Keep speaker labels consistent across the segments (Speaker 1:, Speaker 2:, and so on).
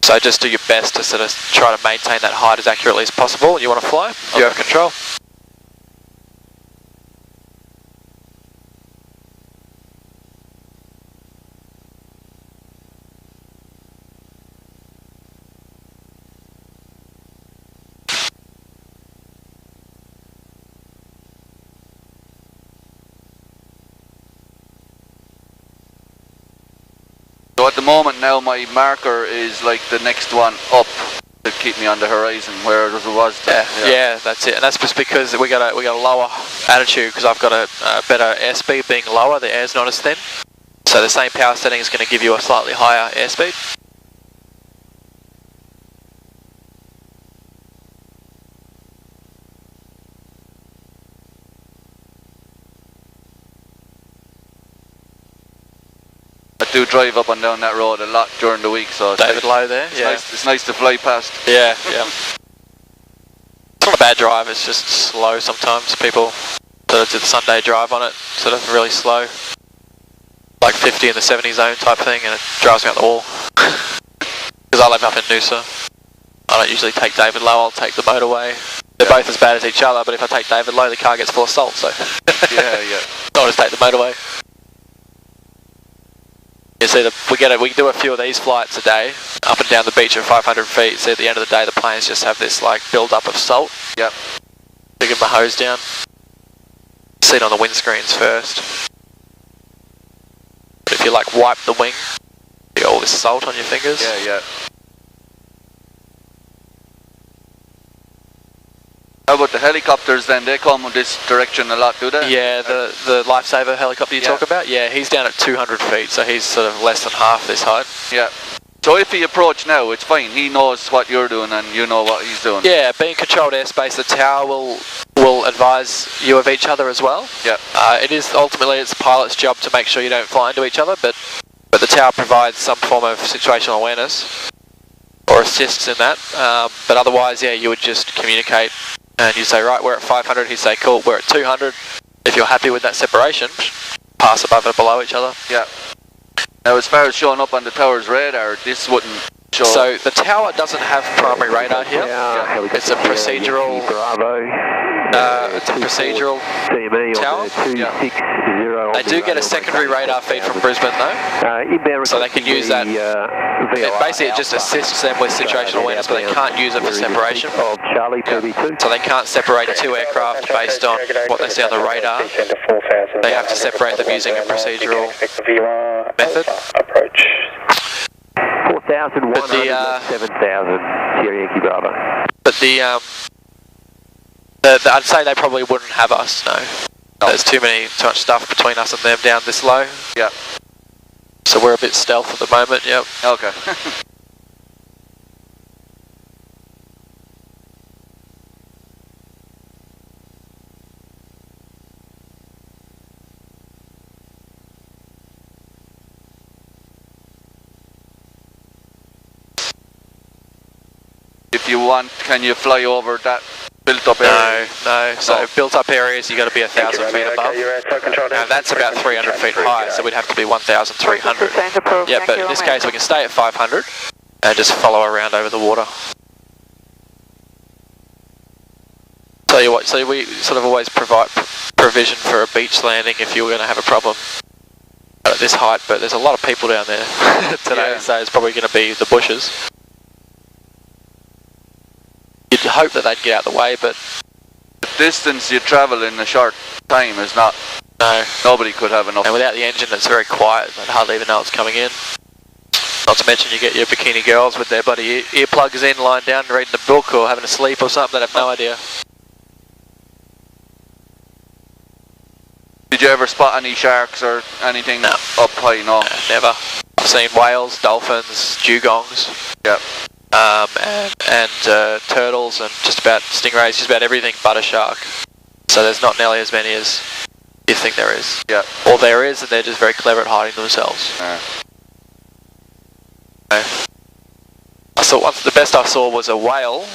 Speaker 1: So just do your best to sort of try to maintain that height as accurately as possible. You want to fly, you have control.
Speaker 2: So at the moment now my marker is like the next one up to keep me on the horizon, where it was.
Speaker 1: Yeah, that's it. And that's just because we got a lower attitude because I've got a better airspeed being lower. The air's not as thin, so the same power setting is going to give you a slightly higher airspeed.
Speaker 2: I do drive up and down that road a lot during the week, so
Speaker 1: David Lowe there, yeah.
Speaker 2: It's nice to fly past.
Speaker 1: Yeah, yeah. It's not a bad drive, it's just slow sometimes. People sort of do the Sunday drive on it, sort of really slow. Like 50 in the 70 zone type thing, and it drives me out the wall. Because I live up in Noosa. I don't usually take David Lowe, I'll take the motorway. They're both as bad as each other, but if I take David Lowe, the car gets full of salt, so.
Speaker 2: Yeah.
Speaker 1: I'll just take the motorway. You see, we do a few of these flights a day, up and down the beach at 500 feet, so at the end of the day the planes just have this like build-up of salt.
Speaker 2: Yep.
Speaker 1: You give them a hose down. See it on the windscreens first. But if you like wipe the wing, you got all this salt on your fingers.
Speaker 2: Yeah. How about the helicopters then? They come in this direction a lot, do they?
Speaker 1: Yeah, the Lifesaver helicopter you talk about? Yeah, he's down at 200 feet, so he's sort of less than half this height.
Speaker 2: Yeah. So if he approach now, it's fine. He knows what you're doing and you know what he's doing.
Speaker 1: Yeah, being controlled airspace, the tower will advise you of each other as well.
Speaker 2: Yeah.
Speaker 1: It is ultimately it's the pilot's job to make sure you don't fly into each other, but the tower provides some form of situational awareness or assists in that. But otherwise, yeah, you would just communicate. And you say, right, we're at 500, he'd say, cool, we're at 200. If you're happy with that separation, pass above and below each other.
Speaker 2: Yeah. Now as far as showing up on the tower's radar, this wouldn't show up.
Speaker 1: So the tower doesn't have primary radar here. It's a procedural tower. They do get a secondary radar feed from Brisbane though, so they can use that. Basically it just assists them with situational awareness, but they can't use it for separation. So they can't separate two aircraft based on what they see on the radar. They have to separate them using a procedural method.
Speaker 3: Approach.
Speaker 4: 4,100, 7,000, Sierra Yankee Bravo.
Speaker 1: But I'd say they probably wouldn't have us, no. There's too much stuff between us and them down this low.
Speaker 2: Yeah.
Speaker 1: So we're a bit stealth at the moment, yep.
Speaker 2: Okay. If you want, can you fly over that built-up area?
Speaker 1: No. So built-up areas, you got to be 1,000 feet above. Now that's about 300 feet high, so we'd have to be 1,300. Yeah, but in this case we can stay at 500 and just follow around over the water. Tell you what, so we sort of always provide provision for a beach landing if you were going to have a problem at this height, but there's a lot of people down there today, so it's probably going to be the bushes. You'd hope that they'd get out of the way, but
Speaker 2: the distance you travel in a short time is not.
Speaker 1: No.
Speaker 2: Nobody could have enough.
Speaker 1: And without the engine, it's very quiet. I'd hardly even know it's coming in. Not to mention you get your bikini girls with their bloody earplugs in, lying down, reading a book or having a sleep or something. They'd have no idea.
Speaker 2: Did you ever spot any sharks or anything up high? No.
Speaker 1: Never. I've seen whales, dolphins, dugongs.
Speaker 2: Yep.
Speaker 1: And turtles and just about stingrays, just about everything but a shark. So there's not nearly as many as you think there is.
Speaker 2: Yeah.
Speaker 1: Or there is, and they're just very clever at hiding themselves. I saw the best I saw was a whale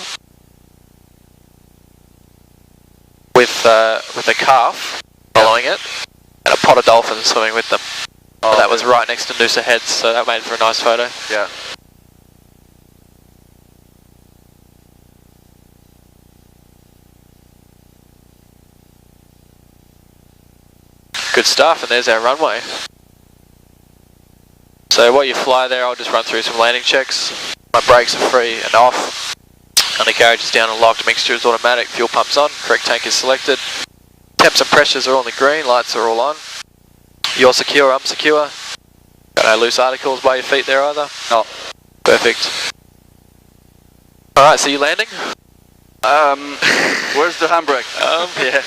Speaker 1: with a calf following it, and a pot of dolphins swimming with them. Oh, that was right next to Noosa Heads, so that made for a nice photo.
Speaker 2: Yeah.
Speaker 1: Good stuff, and there's our runway. So while you fly there, I'll just run through some landing checks. My brakes are free and off. Undercarriage is down and locked, mixture is automatic, fuel pump's on, correct tank is selected. Temps and pressures are on the green, lights are all on. You're secure, I'm secure. Got no loose articles by your feet there either?
Speaker 2: No.
Speaker 1: Perfect. Alright, so you landing?
Speaker 2: Where's the handbrake?
Speaker 1: Yeah.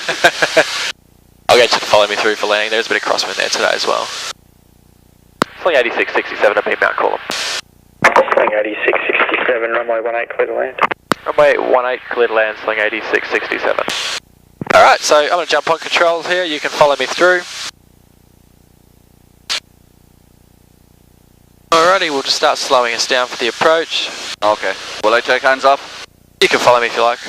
Speaker 1: I'll get you to follow me through for landing. There's a bit of crosswind there today as well. Sling 8667 up inbound, call them.
Speaker 3: Sling 8667, runway 18, clear to land.
Speaker 1: Runway 18, clear to land, Sling 8667. Alright, so I'm going to jump on controls here. You can follow me through. Alrighty, we'll just start slowing us down for the approach.
Speaker 2: Okay. Will I take hands off?
Speaker 1: You can follow me if you like.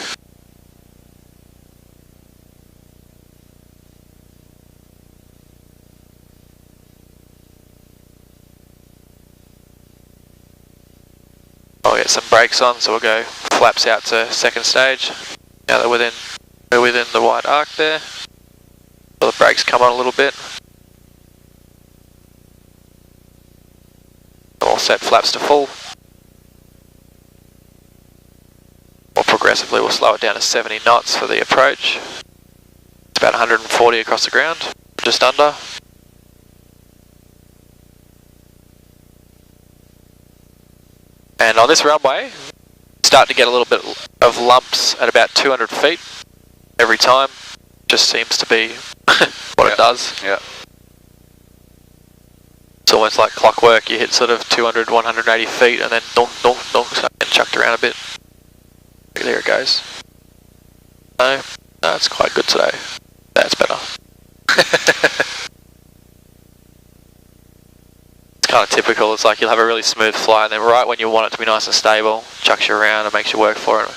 Speaker 1: I'll get some brakes on, so we'll go flaps out to second stage. Now that we're within the wide arc there. So the brakes come on a little bit. All set, flaps to full. More progressively, we'll slow it down to 70 knots for the approach. It's about 140 across the ground, just under. And on this runway, start to get a little bit of lumps at about 200 feet every time. Just seems to be what it does.
Speaker 2: Yeah.
Speaker 1: It's almost like clockwork. You hit sort of 200, 180 feet and then donk, donk, donk, start getting chucked around a bit. There it goes. No, it's quite good today. That's better. It's kind of typical. It's like you'll have a really smooth fly and then right when you want it to be nice and stable, chucks you around and makes you work for it.